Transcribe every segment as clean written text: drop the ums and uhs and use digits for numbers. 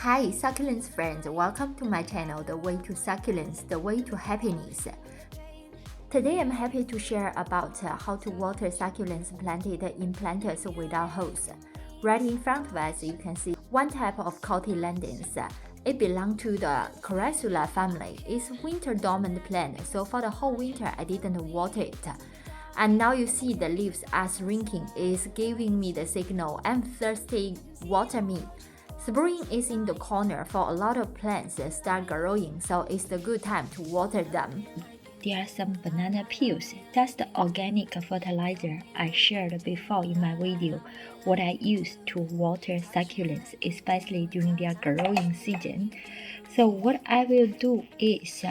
Hi succulents friends, welcome to my channel The Way to Succulents, The Way to Happiness. Today I'm happy to share about how to water succulents planted in planters without holes. Right in front of us you can see one type of cotyledons. It belongs to the Crassula family. It's winter dormant plant, so for the whole winter I didn't water it. And now you see the leaves are shrinking. It's giving me the signal I'm thirsty, water me. Spring is in the corner for a lot of plants start growing, so it's the good time to water them. There are some banana peels. That's the organic fertilizer I shared before in my video, what I use to water succulents, especially during their growing season. So what I will do is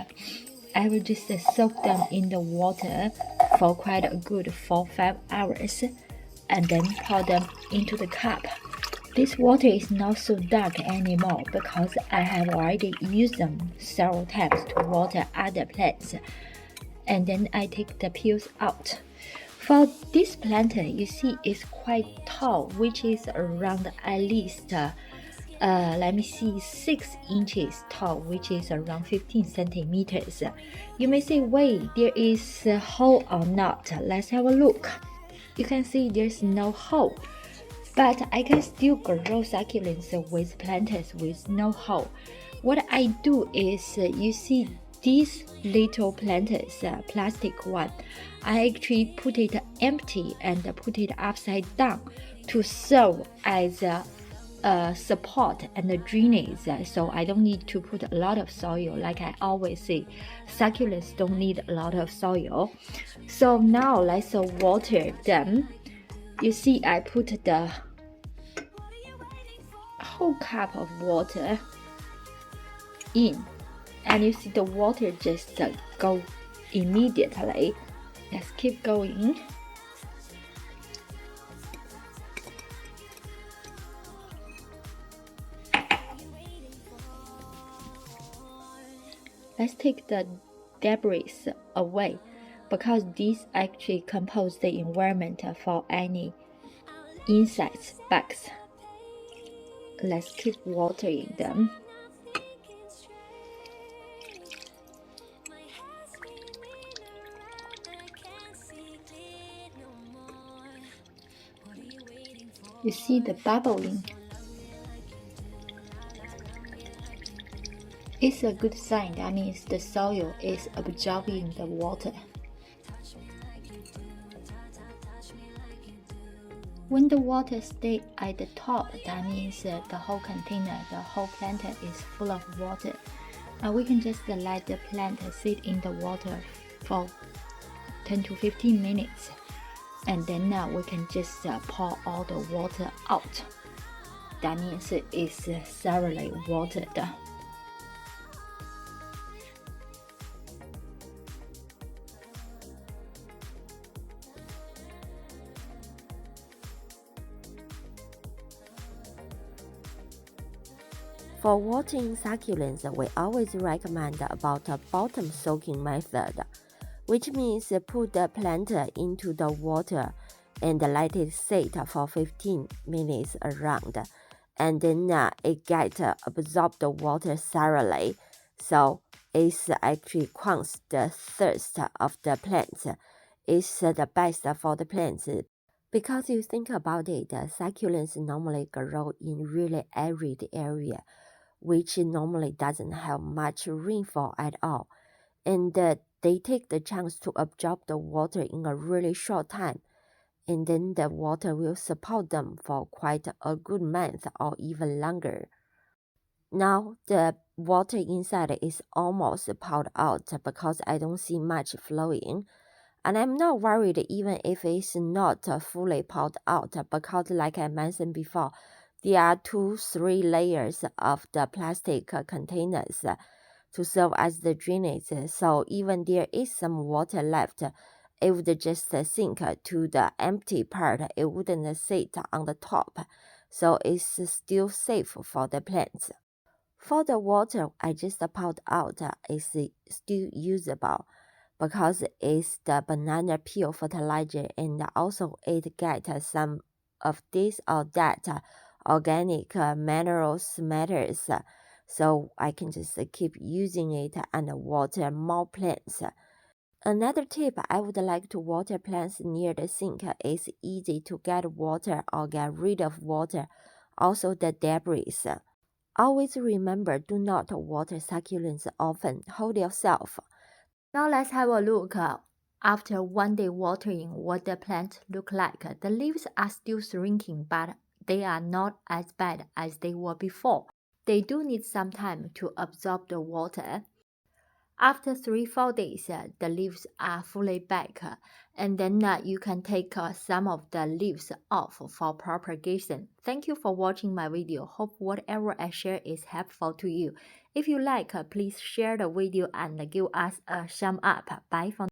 I will just soak them in the water for quite a good 4-5 hours and then pour them into the cup. This water is not so dark anymore because I have already used them several times to water other plants. And then I take the peels out. For this plant, you see it's quite tall, which is around at least, 6 inches tall, which is around 15 centimeters. You may say, wait, there is a hole or not? Let's have a look. You can see there's no hole. But I can still grow succulents with planters with no hole. What I do is, you see these little planters, plastic one, I actually put it empty and put it upside down to serve as a support and a drainage, so I don't need to put a lot of soil. Like I always say, succulents don't need a lot of soil. So now let's water them. You see I put the whole cup of water in, and you see the water just go immediately. Let's keep going. Let's take the debris away because these actually compose the environment for any insects, bugs. Let's keep watering them. You see the bubbling. It's a good sign. That means the soil is absorbing the water. When the water stays at the top, that means the whole container, the whole plant is full of water. And we can just let the plant sit in the water for 10 to 15 minutes. And then we can just pour all the water out. That means it's thoroughly watered. For watering succulents, we always recommend about a bottom soaking method, which means put the plant into the water and let it sit for 15 minutes around, and then it gets absorbed the water thoroughly, so it's actually quenches the thirst of the plants. It's the best for the plants. Because you think about it, succulents normally grow in really arid area, which normally doesn't have much rainfall at all, and they take the chance to absorb the water in a really short time, and then the water will support them for quite a good month or even longer. Now the water inside is almost poured out because I don't see much flowing, and I'm not worried even if it's not fully poured out because, like I mentioned before, there are 2-3 layers of the plastic containers to serve as the drainage, so even there is some water left, it would just sink to the empty part. It wouldn't sit on the top, so it's still safe for the plants. For the water I just poured out is still usable because it's the banana peel fertilizer, and also it gets some of this or that organic minerals matters. So I can just keep using it and water more plants. Another tip, I would like to water plants near the sink. It's easy to get water or get rid of water, also the debris. Always remember, do not water succulents often. Hold yourself. Now let's have a look after one day watering what the plants look like. The leaves are still shrinking, but they are not as bad as they were before. They do need some time to absorb the water. After 3-4 days, the leaves are fully back, and then you can take some of the leaves off for propagation. Thank you for watching my video. Hope whatever I share is helpful to you. If you like, please share the video and give us a thumb up. Bye for now.